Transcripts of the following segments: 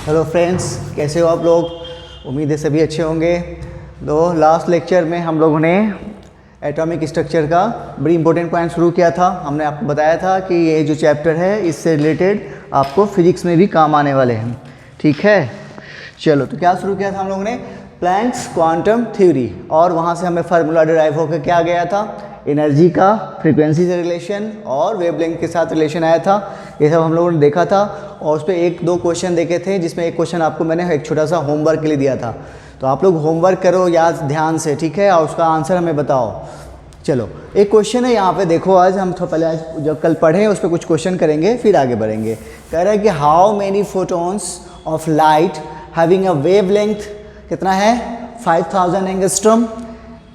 Hello friends, कैसे हो आप लोग। उम्मीद है सभी अच्छे होंगे। तो लास्ट लेक्चर में हम लोगों ने एटॉमिक स्ट्रक्चर का बड़ी इंपॉर्टेंट पॉइंट शुरू किया था। हमने आपको बताया था कि ये जो चैप्टर है इससे रिलेटेड आपको फिजिक्स में भी काम आने वाले हैं। ठीक है, चलो तो क्या शुरू किया था हम लोगों ने, प्लैंक्स क्वांटम थ्योरी, और वहाँ से हमें फार्मूला डिराइव होकर क्या गया था, एनर्जी का फ्रीक्वेंसी से रिलेशन और वेवलेंथ के साथ रिलेशन आया था। ये सब हम लोगों ने देखा था और उस पर एक दो क्वेश्चन देखे थे, जिसमें एक क्वेश्चन आपको मैंने एक छोटा सा होमवर्क के लिए दिया था। तो आप लोग होमवर्क करो याद ध्यान से, ठीक है, और उसका आंसर हमें बताओ। चलो एक क्वेश्चन है यहाँ पे, देखो आज हम पहले आज जब कल पढ़ें उस पर कुछ क्वेश्चन करेंगे, फिर आगे बढ़ेंगे। कह रहा है कि how many photons of light having a wavelength कितना है 5000 angstrom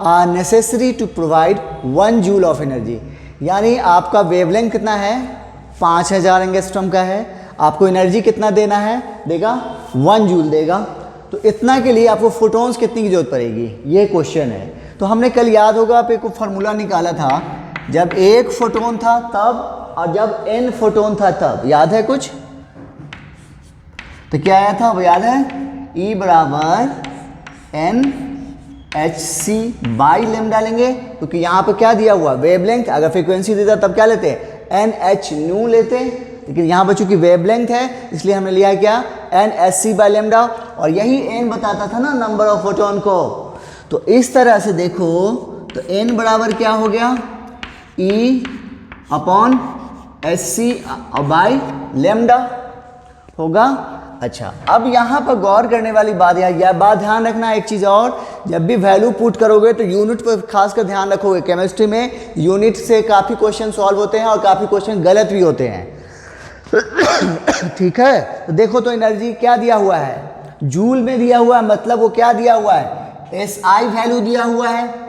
are necessary to provide 1 joule of energy. यानी आपका वेवलेंथ कितना है 5000 एंगस्ट्रॉम का है, आपको एनर्जी कितना देना है, देगा 1 जूल देगा। तो इतना के लिए आपको फोटोन्स कितनी की जरूरत पड़ेगी, ये क्वेश्चन है। तो हमने कल याद होगा आप एक फार्मूला निकाला था, जब एक फोटोन था तब और जब n फोटोन था तब, याद है कुछ। तो क्या आया था वो याद है, E बराबर NhC बाई लेमडा लेंगे, क्योंकि यहाँ पर क्या दिया हुआ वेवलेंथ, अगर फ्रीक्वेंसी देता तब क्या लेते NH न्यू लेते, लेकिन यहाँ पर चूंकि वेवलेंथ है इसलिए हमने लिया क्या NhC बाई लेमडा, और यही n बताता था ना नंबर ऑफ फोटोन को। तो इस तरह से देखो तो n बराबर क्या हो गया E upon SC by lambda होगा। अच्छा, अब यहाँ पर गौर करने वाली बात यह बात ध्यान रखना एक चीज़ और, जब भी वैल्यू पुट करोगे तो यूनिट पर खासकर ध्यान रखोगे। केमिस्ट्री में यूनिट से काफ़ी क्वेश्चन सॉल्व होते हैं और काफ़ी क्वेश्चन गलत भी होते हैं। ठीक है, तो देखो तो एनर्जी क्या दिया हुआ है, जूल में दिया हुआ है, मतलब वो क्या दिया हुआ है SI वैल्यू दिया हुआ है।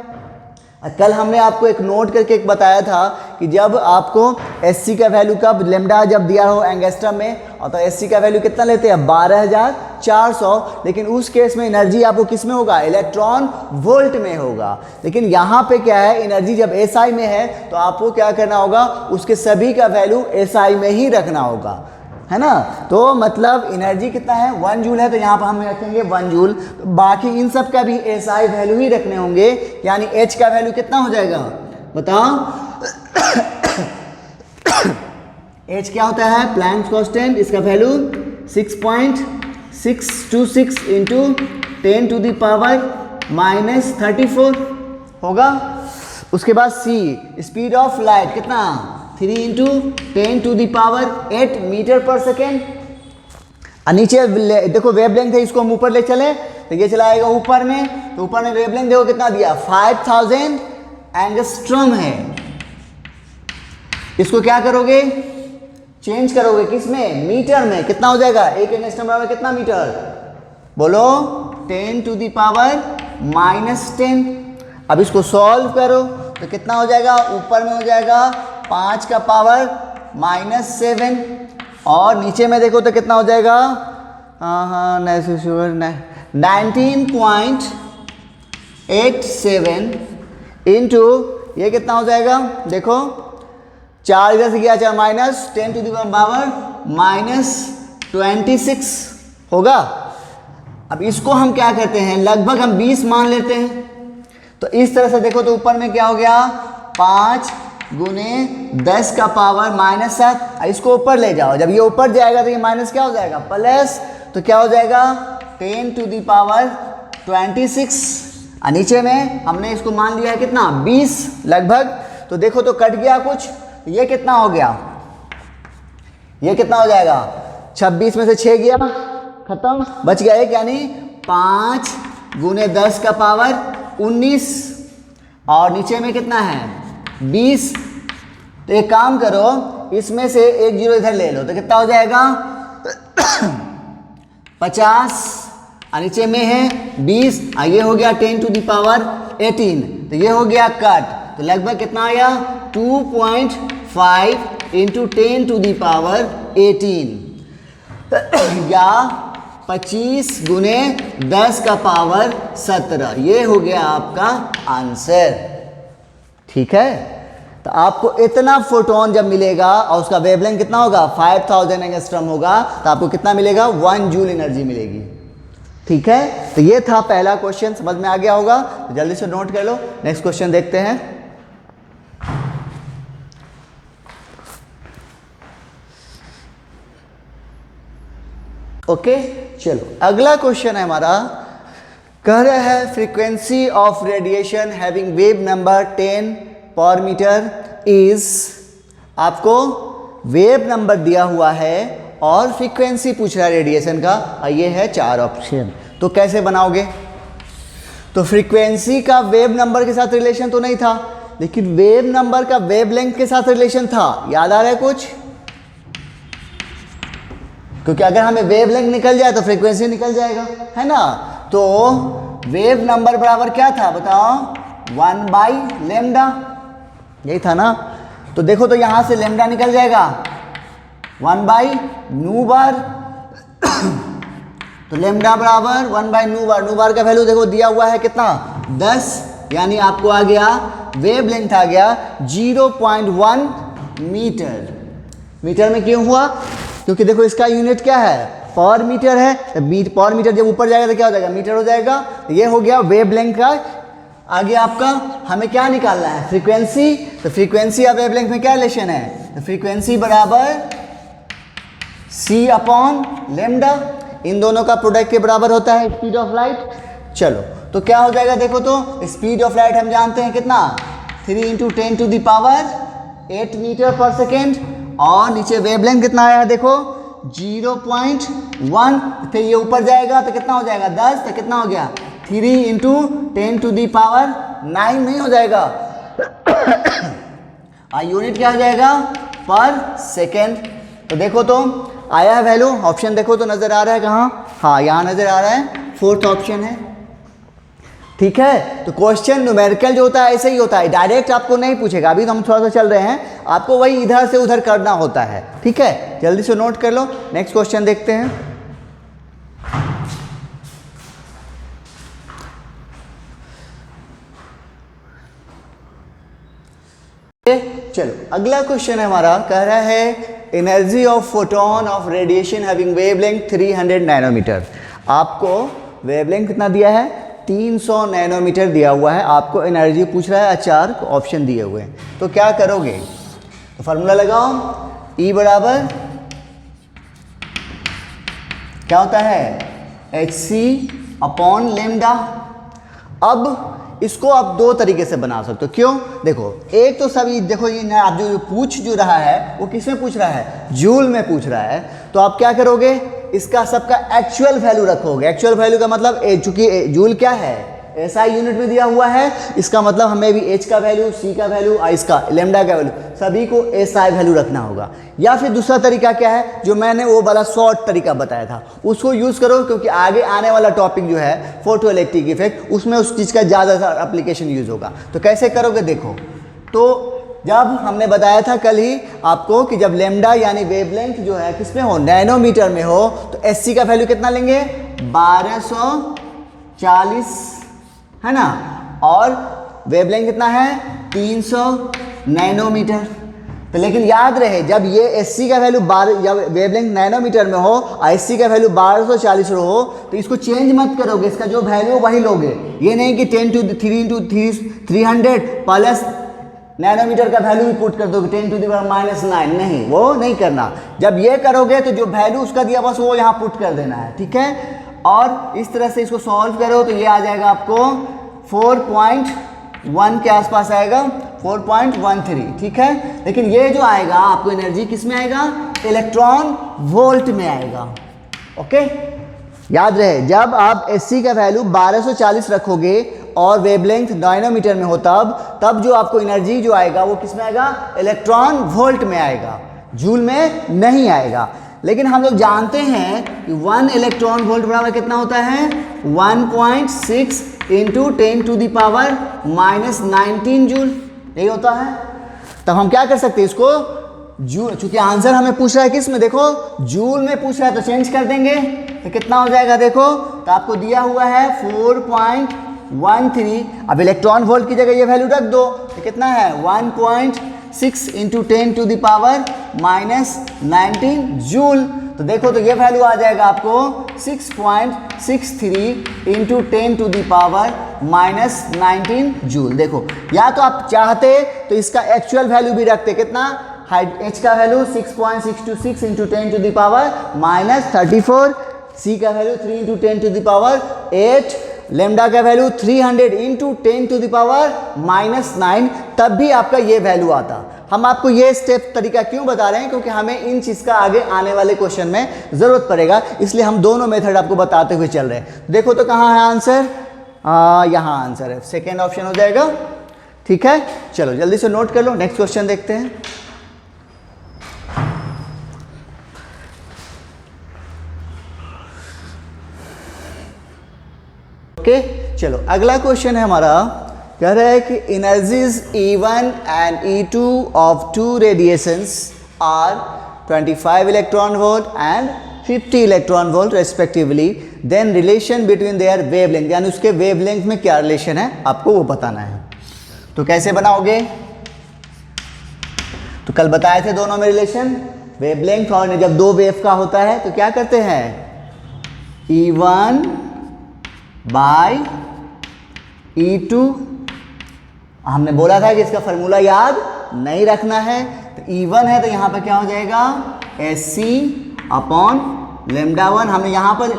कल हमने आपको एक नोट करके एक बताया था कि जब आपको SC का वैल्यू कब लेमडा जब दिया हो एंगस्ट्रम में, और तो SC का वैल्यू कितना लेते हैं 12400, लेकिन उस केस में एनर्जी आपको किस में होगा, इलेक्ट्रॉन वोल्ट में होगा। लेकिन यहाँ पे क्या है, एनर्जी जब SI में है तो आपको क्या करना होगा, उसके सभी का वैल्यू SI में ही रखना होगा, है ना। तो मतलब एनर्जी कितना है 1 जूल है, तो यहाँ पर हम रखेंगे 1 जूल। बाकी इन सब का भी SI वैल्यू ही रखने होंगे, यानी H का वैल्यू कितना हो जाएगा बताओ। H क्या होता है, प्लैंक्स कांस्टेंट, इसका वैल्यू 6.626 इंटू 10⁻⁻34 होगा। उसके बाद C स्पीड ऑफ लाइट कितना 3 इंटू 10⁸ मीटर पर सेकेंड। नीचे देखो वेवलेंथ है, इसको हम ऊपर ले चले तो ये चला आएगा ऊपर में, तो ऊपर में वेवलेंथ देखो कितना दिया 5000 एंगस्ट्रॉम है। इसको क्या करोगे, चेंज करोगे किस में, मीटर में, कितना हो जाएगा, एक एंगस्ट्रॉम बराबर कितना मीटर, बोलो 10⁻⁻10। अब इसको सॉल्व करो तो कितना हो जाएगा, ऊपर में हो जाएगा 5 का पावर -7, और नीचे में देखो तो कितना हो जाएगा, 19.87 इंटू ये कितना हो जाएगा, देखो 4 इधर से गया, चाहे -10⁻26 होगा। अब इसको हम क्या करते हैं, लगभग हम 20 मान लेते हैं। तो इस तरह से देखो तो ऊपर में क्या हो गया 5 गुने 10 का पावर -7, इसको ऊपर ले जाओ, जब ये ऊपर जाएगा तो ये माइनस क्या हो जाएगा प्लस, तो क्या हो जाएगा 10⁻26, और नीचे में हमने इसको मान लिया है कितना 20 लगभग। तो देखो तो कट गया कुछ, ये कितना हो गया, ये कितना हो जाएगा 26 में से 6 गया खत्म, बच गया एक, यानी 5 गुने 10 का पावर 19, और नीचे में कितना है 20। तो एक काम करो, इसमें से एक जीरो इधर ले लो तो कितना हो जाएगा 50, और नीचे में है 20, ये हो गया 10⁻18, तो ये हो गया कट। तो लगभग कितना आया 2.5 इंटू 10⁻18 या 25 गुने 10 का पावर 17, ये हो गया आपका आंसर। ठीक है, तो आपको इतना फोटोन जब मिलेगा और उसका वेवलेंथ कितना होगा 5000 एंगस्ट्रॉम होगा, तो आपको कितना मिलेगा 1 जूल एनर्जी मिलेगी। ठीक है, तो ये था पहला क्वेश्चन, समझ में आ गया होगा, तो जल्दी से नोट कर लो। नेक्स्ट क्वेश्चन देखते हैं। ओके चलो अगला क्वेश्चन है हमारा, कह रहा है frequency of radiation having wave number 10 पर मीटर इज, आपको वेव नंबर दिया हुआ है और फ्रीक्वेंसी पूछ रहा है रेडिएशन का, और ये है 4 ऑप्शन। तो कैसे बनाओगे? तो फ्रीक्वेंसी का वेव नंबर के साथ रिलेशन तो नहीं था, लेकिन वेव नंबर का वेवलेंथ के साथ रिलेशन था। याद आ रहा है कुछ? क्योंकि अगर हमें वेवलेंथ निकल जाए तो फ्रीक्वेंसी निकल जाएगा, है ना। तो वेव नंबर बराबर क्या था बताओ? 1/λ, यही था ना। तो देखो तो यहां से लैम्डा निकल जाएगा 1/ν²। तो लैम्डा बराबर 1/ν²। ν² का वैल्यू देखो दिया हुआ है कितना 10, यानी आपको आ गया वेवलेंथ आ गया 0.1 मीटर। मीटर में क्यों हुआ? क्योंकि देखो इसका यूनिट क्या है पर मीटर है, तो पर मीटर जब ऊपर जाएगा तो क्या हो जाएगा मीटर हो जाएगा। तो ये हो गया वेवलेंथ का। आगे आपका हमें क्या निकालना है फ्रीक्वेंसी। तो फ्रीक्वेंसी और वेवलेंथ में क्या रिलेशन है? तो फ्रीक्वेंसी बराबर c/λ, इन दोनों का प्रोडक्ट के बराबर होता है स्पीड ऑफ लाइट। चलो तो क्या हो जाएगा देखो तो स्पीड ऑफ लाइट हम जानते हैं कितना 3 × 10⁸ मीटर पर सेकेंड, और नीचे वेवलेंथ कितना आया देखो 0.1। फिर ये ऊपर जाएगा तो कितना हो जाएगा 10, तो कितना हो गया 3 × 10⁹ नहीं हो जाएगा। यूनिट क्या हो जाएगा पर सेकेंड। तो देखो तो आया है वैल्यू, ऑप्शन देखो तो नजर आ रहा है कहाँ? हाँ यहाँ नजर आ रहा है, 4th ऑप्शन है। ठीक है, तो क्वेश्चन न्यूमेरिकल जो होता है ऐसे ही होता है, डायरेक्ट आपको नहीं पूछेगा। अभी तो हम थोड़ा सा चल रहे हैं, आपको वही इधर से उधर करना होता है। ठीक है, जल्दी से नोट कर लो। नेक्स्ट क्वेश्चन देखते हैं। चलो अगला क्वेश्चन है हमारा, कह रहा है energy of photon of radiation having wavelength 300 nanometre. आपको वेवलेंथ कितना दिया है 300 नैनोमीटर दिया हुआ है, आपको एनर्जी पूछ रहा है, 4 ऑप्शन दिए हुए हैं। तो क्या करोगे? तो फार्मूला लगाओ, E बराबर क्या होता है hc/λ। अब इसको आप दो तरीके से बना सकते हो। क्यों? देखो एक तो सभी देखो ये ना, आप जो पूछ जो रहा है वो किस में पूछ रहा है जूल में पूछ रहा है। तो आप क्या करोगे इसका सबका एक्चुअल वैल्यू रखोगे। एक्चुअल वैल्यू का मतलब चूंकि जूल क्या है एसआई यूनिट में दिया हुआ है, इसका मतलब हमें भी एच का वैल्यू, सी का वैल्यू और इसका लैम्डा का वैल्यू सभी को एसआई वैल्यू रखना होगा। या फिर दूसरा तरीका क्या है जो मैंने वो वाला शॉर्ट तरीका बताया था उसको यूज़ करो, क्योंकि आगे आने वाला टॉपिक जो है फोटो इलेक्ट्रिक इफेक्ट उसमें उस चीज़ का ज़्यादा एप्लीकेशन यूज़ होगा। तो कैसे करोगे देखो, तो जब हमने बताया था कल ही आपको कि जब लैम्डा यानी वेवलेंथ जो है किस में हो नैनोमीटर में हो, तो एससी का वैल्यू कितना लेंगे 1240 है ना, और वेवलेंथ कितना है 300 नैनोमीटर। तो लेकिन याद रहे जब ये एससी का वैल्यू जब वेवलेंथ नैनोमीटर में हो और एससी का वैल्यू 1240 हो, तो इसको चेंज मत करोगे, इसका जो वैल्यू वही लोगे। ये नहीं कि 10 to 3 × 300 प्लस नैनोमीटर का वैल्यू भी पुट कर दोगे 10 to the -9, नहीं वो नहीं करना। जब ये करोगे तो जो वैल्यू उसका दिया बस वो यहाँ पुट कर देना है। ठीक है, और इस तरह से इसको सॉल्व करो तो ये आ जाएगा आपको 4.1 के आसपास आएगा, 4.13। ठीक है, लेकिन ये जो आएगा आपको एनर्जी किस में आएगा इलेक्ट्रॉन वोल्ट में आएगा। ओके, याद रहे जब आप एससी का वैल्यू 1240 रखोगे और वेवलेंथ नैनोमीटर में हो तब जो आपको एनर्जी जो आएगा वो किस में आएगा इलेक्ट्रॉन वोल्ट में आएगा, जूल में नहीं आएगा। लेकिन हम लोग जानते हैं कि 1 इलेक्ट्रॉन वोल्ट बराबर कितना होता है 1.6 × 10⁻⁻19 जूल, यही होता है। तब हम क्या कर सकते हैं इसको जूल, चूंकि आंसर हमें पूछ रहा है किस में देखो जूल में पूछ रहा है तो चेंज कर देंगे। तो कितना हो जाएगा देखो, तो आपको दिया हुआ है 4.13। अब इलेक्ट्रॉन वोल्ट की जगह ये वैल्यू रख दो तो कितना है 1.6 6 into 10 to the power -19 joule. तो देखो तो ये वैल्यू आ जाएगा आपको 6.63 into 10 to the power -19 joule. देखो या तो आप चाहते तो इसका एक्चुअल वैल्यू भी रखते, कितना h का value 6.626 into 10 to the power -34, c का value 3 into 10 to the power 8, lambda का value 300 into 10 to the power -9, तब भी आपका ये वैल्यू आता। हम आपको ये स्टेप तरीका क्यों बता रहे हैं, क्योंकि हमें इन चीज़ का आगे आने वाले क्वेश्चन में ज़रूरत पड़ेगा, इसलिए हम दोनों मेथड आपको बताते हुए चल रहे हैं। देखो तो कहाँ है आंसर, यहाँ आंसर है, सेकेंड ऑप्शन हो जाएगा। ठीक है, चलो जल्दी से नोट कर लो, नेक्स्ट क्वेश्चन देखते हैं। ओके, चलो अगला क्वेश्चन है हमारा, कह रहा है कि energies E1 and E2 of two radiations are 25 electron volt and 50 electron volt respectively, then relation between their wavelength, यानी उसके वेवलेंथ में क्या रिलेशन है आपको वो बताना है। तो कैसे बनाओगे, तो कल बताए थे दोनों में रिलेशन वेवलेंथ, और जब दो वेव का होता है तो क्या करते हैं, E1 बाय E2। हमने बोला था कि इसका फॉर्मूला याद नहीं रखना है, तो E1 है तो यहाँ पर क्या हो जाएगा SC अपॉन लेमडा 1। हमने यहाँ पर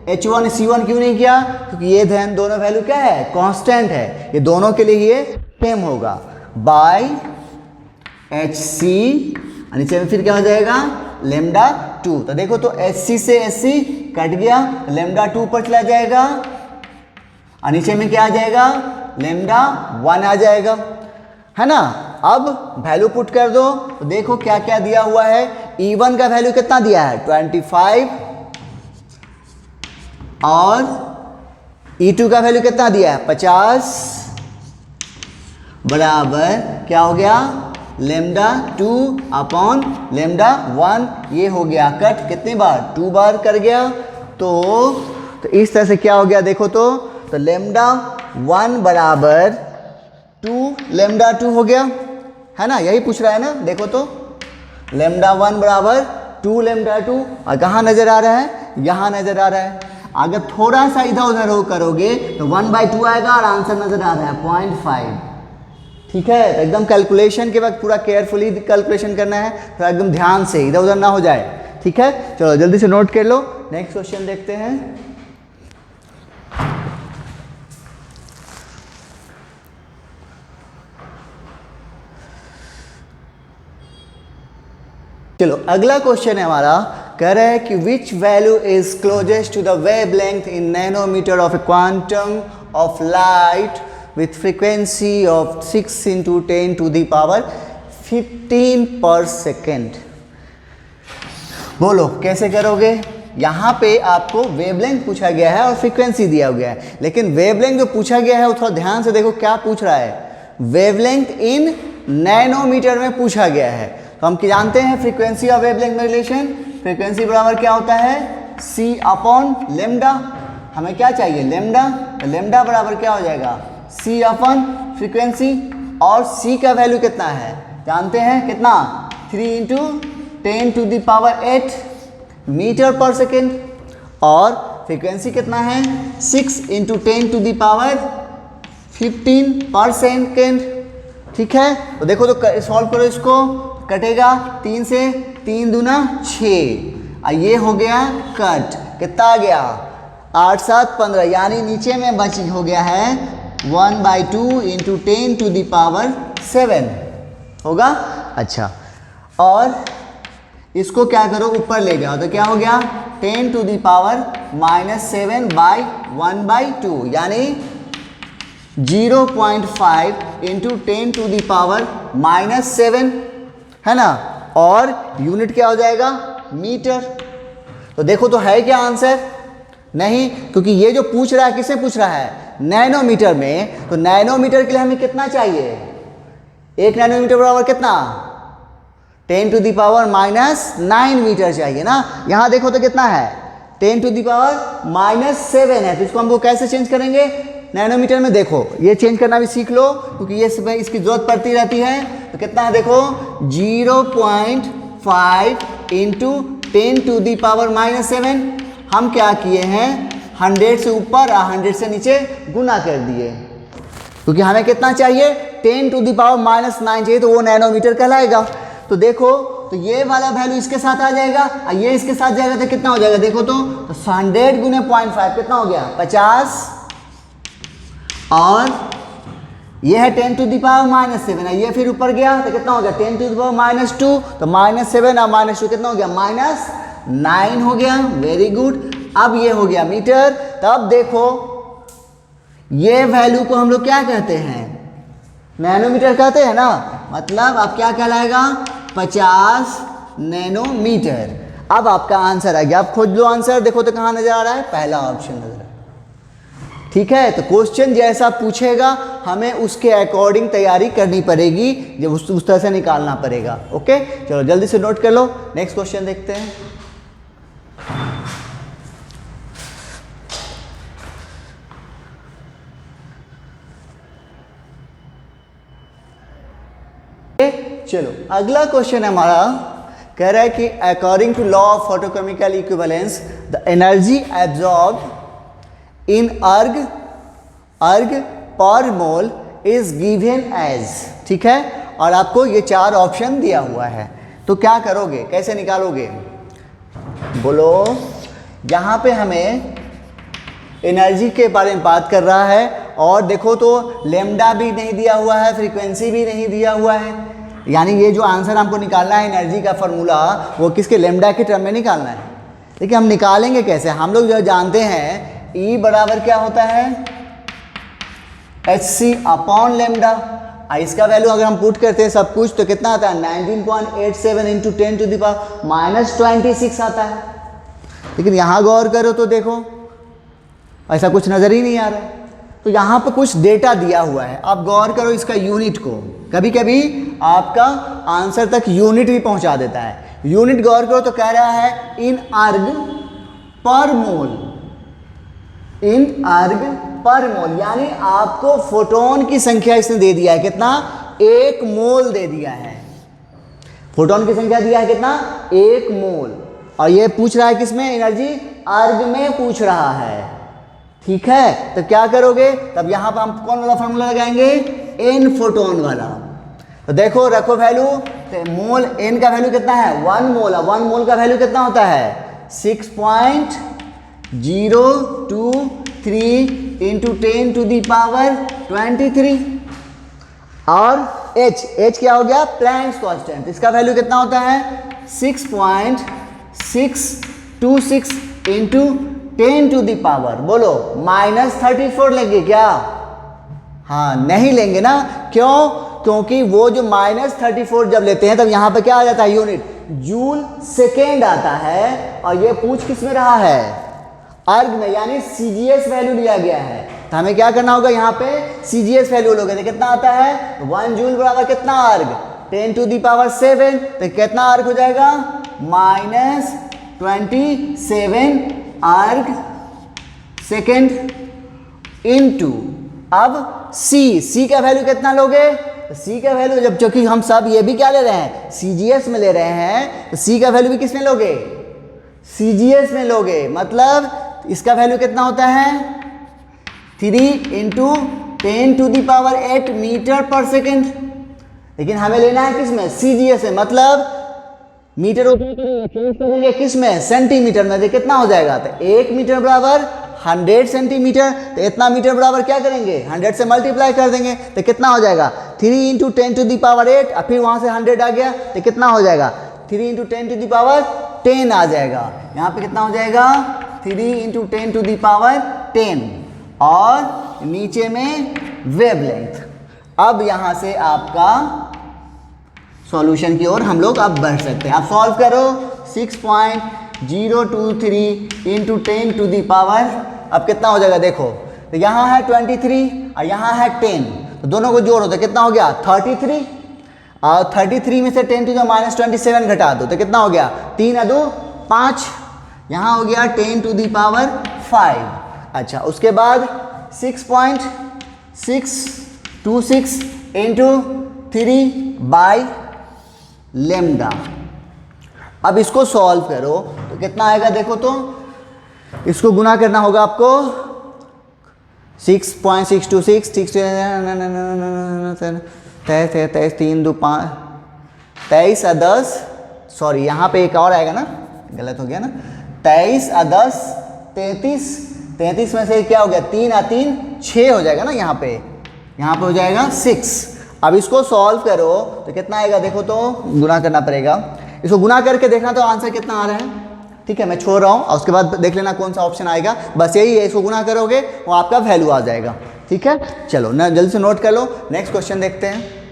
H1 C1 क्यों नहीं किया, क्योंकि ये ध्यान दोनों वैल्यू क्या है, कांस्टेंट है, ये दोनों के लिए ये सेम होगा, बाय HC, नीचे में फिर क्या हो जाएगा लेमडा 2। तो देखो तो SC से SC कट गया, लेमडा 2 पर चला जाएगा, और नीचे में क्या आ जाएगा लेमडा 1 आ जाएगा, है ना। अब वैल्यू पुट कर दो, तो देखो क्या क्या दिया हुआ है। E1 का वैल्यू कितना दिया है 25, और E2 का वैल्यू कितना दिया है 50, बराबर क्या हो गया लेमडा 2 अपॉन लेमडा 1, ये हो गया कट, कितनी बार 2 बार कर गया। तो इस तरह से क्या हो गया देखो तो लेमडा 1 बराबर 2 लेमडा 2 हो गया, है ना, यही पूछ रहा है ना। देखो तो लेमडा 1 बराबर 2 लेमडा 2, और कहाँ नजर आ रहा है, यहाँ नजर आ रहा है। अगर थोड़ा सा इधर उधर हो करोगे तो 1/2 आएगा, और आंसर नजर आ रहा है 0.5। ठीक है, तो एकदम कैलकुलेशन के वक्त पूरा केयरफुली कैलकुलेशन करना है, तो एकदम ध्यान से, इधर उधर ना हो जाए। ठीक है, चलो जल्दी से नोट कर लो, नेक्स्ट क्वेश्चन देखते हैं। चलो अगला क्वेश्चन है हमारा, कह रहा है कि which value is closest to the wavelength in nanometre of a quantum of light with frequency of 6 into 10 to the power 15 per second। बोलो कैसे करोगे। यहाँ पे आपको वेवलेंथ पूछा गया है और फ्रीक्वेंसी दिया गया है, लेकिन वेवलेंथ जो पूछा गया है वो थोड़ा ध्यान से देखो क्या पूछ रहा है, वेवलेंथ इन नैनोमीटर में पूछा गया है। तो हम जानते हैं फ्रीक्वेंसी और वेवलेंथ में रिलेशन, फ्रीक्वेंसी बराबर क्या होता है c अपॉन लेमडा, हमें क्या चाहिए लेमडा, तो लेमडा बराबर क्या हो जाएगा c अपन फ्रीक्वेंसी, और c का वैल्यू कितना है जानते हैं, कितना 3 into 10 to the power 8 metre पर सेकेंड, और फ्रीक्वेंसी कितना है 6 इंटू 10 टू द पावर 15 पर सेकेंड। ठीक है, तो देखो तो सॉल्व करो इसको, कटेगा 3 से 3 दूना 6, ये हो गया कट, कितना आ गया 8 7 15, यानी नीचे में बच हो गया है 1/2 इंटू 10 टू द पावर 7 होगा। अच्छा, और इसको क्या करो ऊपर ले जाओ, तो क्या हो गया 10 टू द पावर -7/1/2, यानी 0.5 इंटू 10 टू द पावर -7, है ना, और यूनिट क्या हो जाएगा मीटर। तो देखो तो है क्या आंसर, नहीं, क्योंकि ये जो पूछ रहा है किससे पूछ रहा है नैनोमीटर में, तो नैनोमीटर के लिए हमें कितना चाहिए, 1 नैनोमीटर बराबर कितना 10 टू द पावर -9 मीटर चाहिए ना। यहाँ देखो तो कितना है 10 टू द पावर -7 है, तो इसको हम वो कैसे चेंज करेंगे नैनोमीटर में देखो, ये चेंज करना भी सीख लो क्योंकि ये सब इसकी जरूरत पड़ती रहती है। तो कितना है देखो, 0.5 इंटू 10⁻⁻7। हम क्या किए हैं, 100 से ऊपर और 100 से नीचे गुना कर दिए, क्योंकि हमें कितना चाहिए, 10⁻⁹ चाहिए, तो वो नैनोमीटर कहलाएगा। तो देखो, तो ये वाला वैल्यू इसके साथ आ जाएगा और ये इसके साथ जाएगा तो कितना हो जाएगा देखो, तो 100 गुने 0.5 कितना हो गया, 50। और ये है 10⁻⁻7 है, ये फिर ऊपर गया तो कितना हो गया 10⁻⁻2, तो -7 और -2 कितना हो गया, -9 हो गया। Very good. अब ये हो गया मीटर। तब देखो ये वैल्यू को हम लोग क्या कहते हैं, नैनोमीटर कहते हैं ना, मतलब अब क्या कहलाएगा, 50 नैनोमीटर। अब आपका आंसर आ गया, आप खोज लो आंसर। देखो तो कहाँ नजर आ रहा है, पहला ऑप्शन नजर आ रहा है। ठीक है, तो क्वेश्चन जैसा पूछेगा हमें उसके अकॉर्डिंग तैयारी करनी पड़ेगी, जब उस तरह से निकालना पड़ेगा। ओके, चलो जल्दी से नोट कर लो। नेक्स्ट क्वेश्चन देखते हैं। चलो अगला क्वेश्चन हमारा कह रहा है कि according to law of photochemical equivalence the energy absorb in erg per mole is given as. ठीक है, और आपको ये 4 ऑप्शन दिया हुआ है, तो क्या करोगे, कैसे निकालोगे, बोलो। यहाँ पे हमें एनर्जी के बारे में बात कर रहा है, और देखो तो लेमडा भी नहीं दिया हुआ है, फ्रीक्वेंसी भी नहीं दिया हुआ है, यानी ये जो आंसर हमको निकालना है एनर्जी का फॉर्मूला, वो किसके, लेमडा के टर्म में निकालना है। देखिए हम निकालेंगे कैसे, हम लोग जो जानते हैं E बराबर क्या होता है, hc अपॉन लेमडा। इसका वैल्यू अगर हम पुट करते हैं सब कुछ तो कितना आता है, 19.87 इंटू 10⁻⁻26 आता है। लेकिन यहाँ गौर करो तो देखो ऐसा कुछ नज़र ही नहीं आ रहा है, तो यहाँ पर कुछ डेटा दिया हुआ है। आप गौर करो इसका यूनिट को, कभी कभी आपका आंसर तक यूनिट भी पहुँचा देता है। यूनिट गौर करो तो कह रहा है इन अर्ग पर मोल, इन अर्ग पर मोल, यानी आपको फोटोन की संख्या इसने दे दिया है कितना, 1 मोल दे दिया है। फोटोन की संख्या दिया है कितना, 1 मोल, और ये पूछ रहा है किसमें, एनर्जी अर्ग में पूछ रहा है। ठीक है, तो क्या करोगे, तब यहां पर हम कौन वाला फॉर्मूला लगाएंगे, एन फोटोन वाला। तो देखो रखो वैल्यू, तो मोल एन का वैल्यू कितना है, 1 मोल, 1 मोल का वैल्यू कितना होता है 6.023 इंटू 10⁻23। और H क्या हो गया, प्लैंक्स कांस्टेंट, इसका वैल्यू कितना होता है 6.626 इंटू 10⁻, बोलो -34 लेंगे क्या, हाँ नहीं लेंगे ना, क्यों, क्योंकि वो जो -34 जब लेते हैं तब यहाँ पे क्या आ जाता है, यूनिट जूल सेकेंड आता है, और ये पूछ किस में रहा है, अर्ग में, यानी CGS वैल्यू लिया गया है। तो हमें क्या करना होगा, यहाँ पे CGS वैल्यू लोगे तो कितना आता है, 1 जूल बराबर कितना अर्ग, 10⁻7, तो कितना अर्ग हो जाएगा, -27 अर्ग सेकेंड इंटू, अब C का वैल्यू कितना लोगे, तो C का वैल्यू जब, चूंकि हम सब ये भी क्या ले रहे हैं, CGS में ले रहे हैं, तो C का वैल्यू भी किस में लोगे, CGS में लोगे, मतलब इसका वैल्यू कितना होता है 3 इंटू 10⁸ मीटर पर सेकेंड। लेकिन हमें लेना है किस में, CGS में, मतलब मीटर होंगे किस में, सेंटीमीटर में। कितना हो जाएगा, तो 1 मीटर बराबर 100 सेंटीमीटर, तो इतना मीटर बराबर क्या करेंगे, 100 से मल्टीप्लाई कर देंगे, तो कितना हो जाएगा 3 इंटू 10⁸, और फिर वहाँ से 100 आ गया, तो कितना हो जाएगा 3 इंटू 10⁻10 आ जाएगा। यहाँ पे कितना हो जाएगा 3 इंटू 10⁻10, और नीचे में वेवलेंथ। अब यहाँ से आपका सॉल्यूशन की ओर हम लोग अब बढ़ सकते हैं। आप सॉल्व करो, 6.023 इंटू 10⁻, अब कितना हो जाएगा देखो, तो यहाँ है 23 और यहाँ है 10, तो दोनों को जोड़ो तो कितना हो गया 33, और 33 में से 10⁻27 घटा दो तो कितना हो गया, 3 और 2 5, यहाँ हो गया 10⁻5। अच्छा, उसके बाद 6.626 इंटू 3/λ। अब इसको सॉल्व करो तो कितना आएगा देखो तो, इसको गुना करना होगा आपको 6.626 23 3 2 5 23 और 10, सॉरी यहाँ पे एक और आएगा ना, गलत हो गया ना, 23 और 10 33, 33 में से क्या हो गया 3 और 3 6 हो जाएगा ना, यहाँ पे हो जाएगा 6। अब इसको सॉल्व करो तो कितना आएगा देखो तो, गुना करना पड़ेगा, इसको गुना करके देखना तो आंसर कितना आ रहा है। ठीक है, मैं छोड़ रहा हूँ और उसके बाद देख लेना कौन सा ऑप्शन आएगा, बस यही है, इसको गुना करोगे वो आपका वैल्यू आ जाएगा। ठीक है, चलो ना जल्दी से नोट कर लो, नेक्स्ट क्वेश्चन देखते हैं।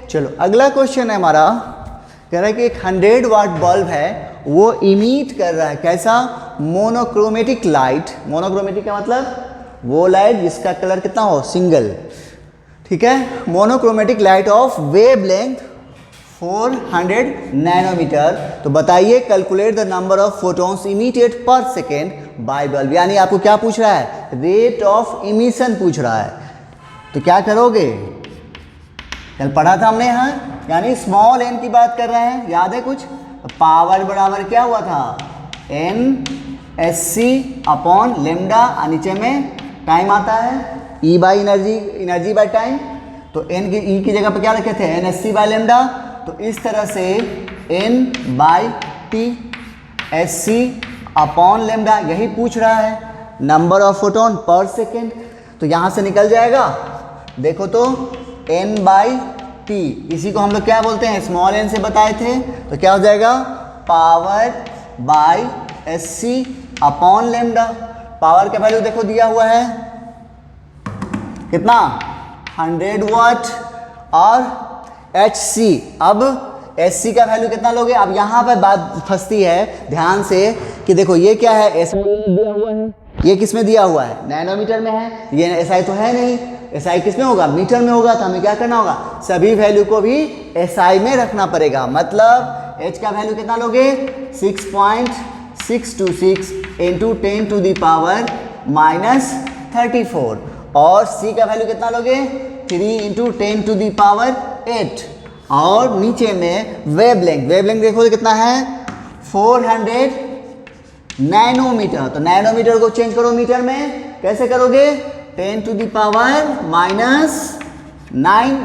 चलो अगला क्वेश्चन है हमारा, कह रहा है कि एक 100 वाट बल्ब है, वो इमिट कर रहा है कैसा, मोनोक्रोमेटिक लाइट। मोनोक्रोमेटिक का मतलब वो लाइट जिसका कलर कितना हो, सिंगल। ठीक है, monochromatic light of wavelength 400 nanometre. तो बताइए calculate the number of photons emitted per second by bulb. यानी आपको क्या पूछ रहा है, रेट ऑफ इमिशन पूछ रहा है। तो क्या करोगे, कल पढ़ा था हमने यहाँ, यानी स्मॉल एन की बात कर रहे हैं, याद है कुछ, पावर बराबर क्या हुआ था, N S C upon lambda, नीचे में टाइम आता है, E by energy, energy by time. तो एन की ई की जगह पर क्या रखे थे, N S C by lambda. तो इस तरह से N by T S C upon lambda, यही पूछ रहा है, number of photon per second. तो यहाँ से निकल जाएगा देखो तो n बाई टी, इसी को हम लोग क्या बोलते हैं, स्मॉल n से बताए थे। तो क्या हो जाएगा, power by S C upon lambda. Power का वैल्यू देखो दिया हुआ है कितना, 100 वाट, और एच सी, अब एस सी का वैल्यू कितना लोगे। अब यहाँ पर बात फंसती है ध्यान से कि देखो ये क्या है, एस दिया हुआ है, ये किस में दिया हुआ है, नैनोमीटर में है, ये एसआई तो है नहीं, एसआई किस में होगा, मीटर में होगा। तो हमें क्या करना होगा, सभी वैल्यू को भी एसआई में रखना पड़ेगा। मतलब एच का वैल्यू कितना लोगे, 6.626 इंटू 10⁻⁻34, और सी का वैल्यू कितना लोगे, 3 इंटू 10⁻8, और नीचे में वेवलेंथ, वेवलेंथ देखो तो कितना है, 400 नैनोमीटर। तो नैनोमीटर को चेंज करो मीटर में, कैसे करोगे, 10⁻⁹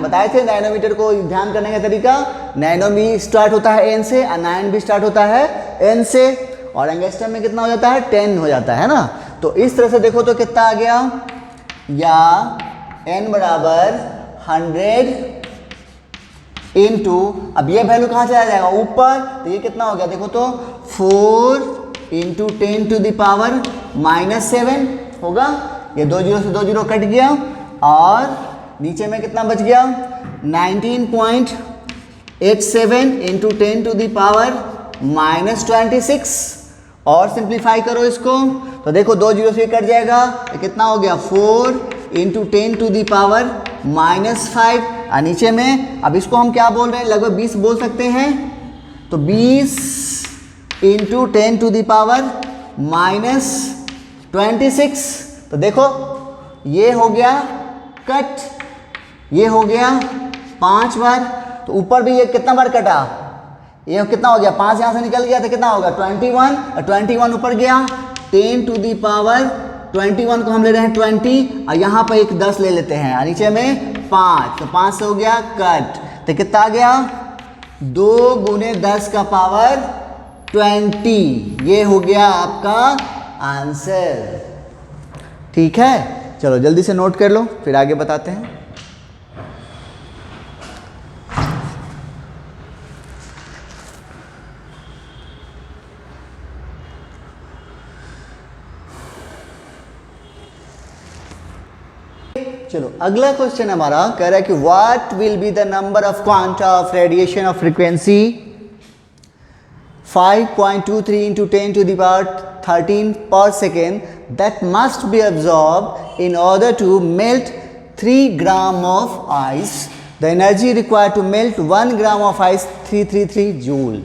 बताए थे नैनोमीटर को ध्यान करने का तरीका। नैनो भी स्टार्ट होता है एन से और 9 भी स्टार्ट होता है एन से, और एंगस्ट्रम में कितना हो जाता है, 10 हो जाता है ना। तो इस तरह से देखो तो कितना आ गया, या n बराबर 100 इंटू, अब ये वैल्यू कहाँ चला जाएगा ऊपर, तो ये कितना हो गया देखो तो 4 इंटू 10⁻⁻7 होगा। ये 2 जीरो से 2 जीरो कट गया, और नीचे में कितना बच गया, 19.87 इंटू 10⁻⁻26, और सिंप्लीफाई करो इसको तो देखो 2 जीरो से कट जाएगा, तो कितना हो गया 4 इंटू 10⁻⁻5, और नीचे में अब इसको हम क्या बोल रहे हैं, लगभग 20 बोल सकते हैं। तो 20 इंटू 10⁻⁻26, तो देखो ये हो गया कट, ये हो गया 5 बार, तो ऊपर भी ये कितना बार कटा, ये कितना हो गया, 5 यहाँ से निकल गया तो कितना होगा 21, और 21 ऊपर गया, 10⁻21 को हम ले रहे हैं 20, और यहाँ पर एक 10 ले लेते हैं, और नीचे में 5, तो 5 से हो गया कट। तो कितना आ गया, 2 गुने 10 का पावर 20, ये हो गया आपका आंसर। ठीक है, चलो जल्दी से नोट कर लो, फिर आगे बताते हैं। चलो अगला क्वेश्चन हमारा कह रहा है कि what will be the number of quanta of radiation of frequency 5.23 into 10⁻13 per second that must be absorbed in order to melt 3 grams of ice. The energy required to melt 1 gram of ice 333 joule.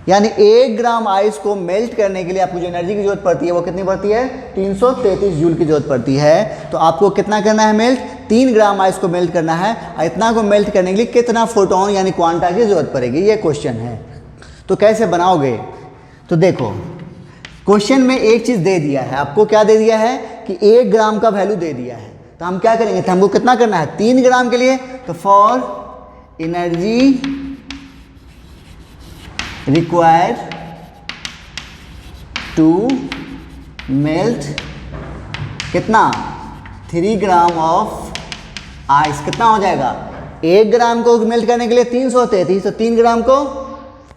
यानी 1 gram ice को melt करने के लिए आपको जो energy की जरूरत पड़ती है वो कितनी पड़ती है? 333 जूल की जरूरत पड़ती है। तो आपको कितना करना है मेल्ट? 3 ग्राम आइस को मेल्ट करना है। और इतना को मेल्ट करने के लिए कितना फोटोन यानी क्वांटा की जरूरत पड़ेगी, ये क्वेश्चन है। तो कैसे बनाओगे? तो देखो क्वेश्चन में एक चीज़ दे दिया है आपको, क्या दे दिया है कि 1 ग्राम का वैल्यू दे दिया है। तो हम क्या करेंगे? तो हमको कितना करना है? 3 ग्राम के लिए तो for energy required to melt कितना? 3 ग्राम ऑफ आइस। कितना हो जाएगा? 1 ग्राम को मेल्ट करने के लिए 333, तो 3 ग्राम को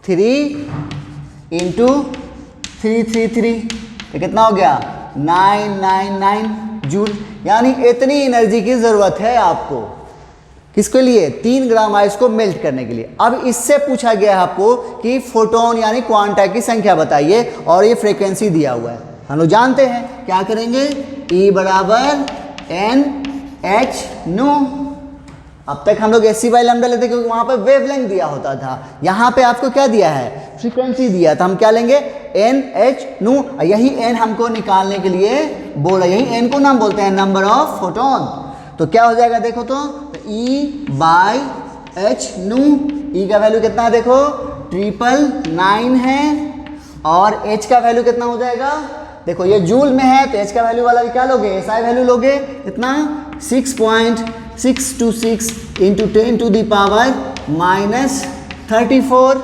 3 इंटू 333 तो कितना हो गया? 999 जूल। यानी इतनी एनर्जी की ज़रूरत है आपको। किसके लिए? 3 ग्राम आइस को मेल्ट करने के लिए। अब इससे पूछा गया है आपको कि फोटोन यानी क्वांटा की संख्या बताइए और ये फ्रीक्वेंसी दिया हुआ है। हम लोग जानते हैं क्या करेंगे? E बराबर NH न्यू। अब तक हम लोग SC बाई लैम्डा लेते क्योंकि वहां पर वेवलेंथ दिया होता था। यहाँ पे आपको क्या दिया है? फ्रीक्वेंसी दिया। तो हम क्या लेंगे? NH new. यही N हमको निकालने के लिए बोला, यही N को नाम बोलते हैं नंबर ऑफ फोटोन। तो क्या हो जाएगा देखो तो E by H new. E का वैल्यू कितना है देखो? 999 है। और H का वैल्यू कितना हो जाएगा? देखो ये जूल में है तो H का वैल्यू वाला क्या लोगे? SI वैल्यू लोगे। कितना? 6.626 इंटू 10 टू द पावर -34।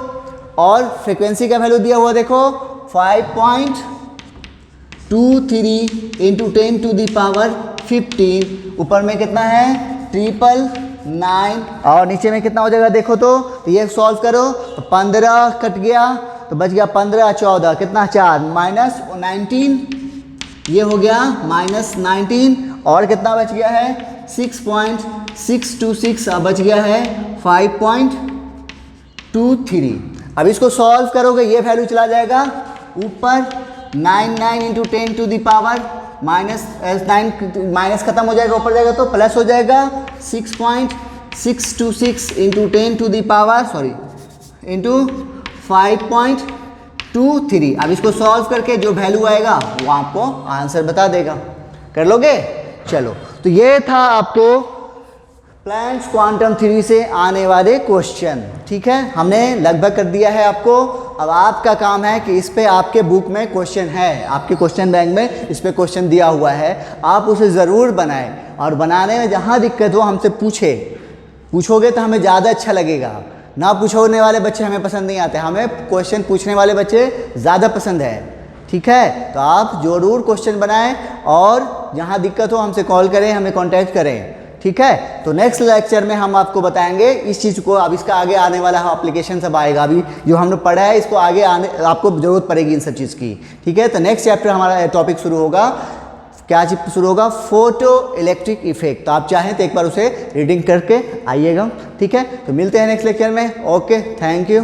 और फ्रिक्वेंसी का वैल्यू दिया हुआ देखो 5.23 इंटू 10 टू द पावर 15। ऊपर में कितना है? 999। और नीचे में कितना हो जाएगा देखो तो ये सॉल्व करो तो 15 कट गया तो बच गया 15 14 कितना? 4 -19 ये हो गया -19। और कितना बच गया है? 6.626 बच गया है 5.23। अब इसको सॉल्व करोगे ये वैल्यू चला जाएगा ऊपर 99 into 10 to the power minus खत्म हो जाएगा, ऊपर जाएगा तो प्लस हो जाएगा 6.626 into 10 to the power into 5.23। अब इसको सॉल्व करके जो वैल्यू आएगा वो आपको आंसर बता देगा। कर लोगे? चलो तो ये था आपको प्लैंक्स क्वांटम थ्योरी से आने वाले क्वेश्चन। ठीक है, हमने लगभग कर दिया है आपको। अब आपका काम है कि इस पे आपके बुक में क्वेश्चन है, आपके क्वेश्चन बैंक में इस पे क्वेश्चन दिया हुआ है, आप उसे ज़रूर बनाएं। और बनाने में जहाँ दिक्कत हो हमसे पूछोगे तो हमें ज़्यादा अच्छा लगेगा। ना पूछने वाले बच्चे हमें पसंद नहीं आते, हमें क्वेश्चन पूछने वाले बच्चे ज़्यादा पसंद है। ठीक है, तो आप ज़रूर क्वेश्चन बनाएं और जहाँ दिक्कत हो हमसे कॉल करें, हमें कॉन्टैक्ट करें। ठीक है, तो नेक्स्ट लेक्चर में हम आपको बताएंगे इस चीज़ को। अब इसका आगे आने वाला एप्लीकेशन सब आएगा, अभी जो हमने पढ़ा है इसको आगे आने आपको ज़रूरत पड़ेगी इन सब चीज़ की। ठीक है, तो नेक्स्ट चैप्टर हमारा टॉपिक शुरू होगा, क्या चीज शुरू होगा? Photo electric effect. तो आप चाहें तो एक बार उसे रीडिंग करके आइएगा। ठीक है, तो मिलते हैं नेक्स्ट लेक्चर में। Okay, thank you.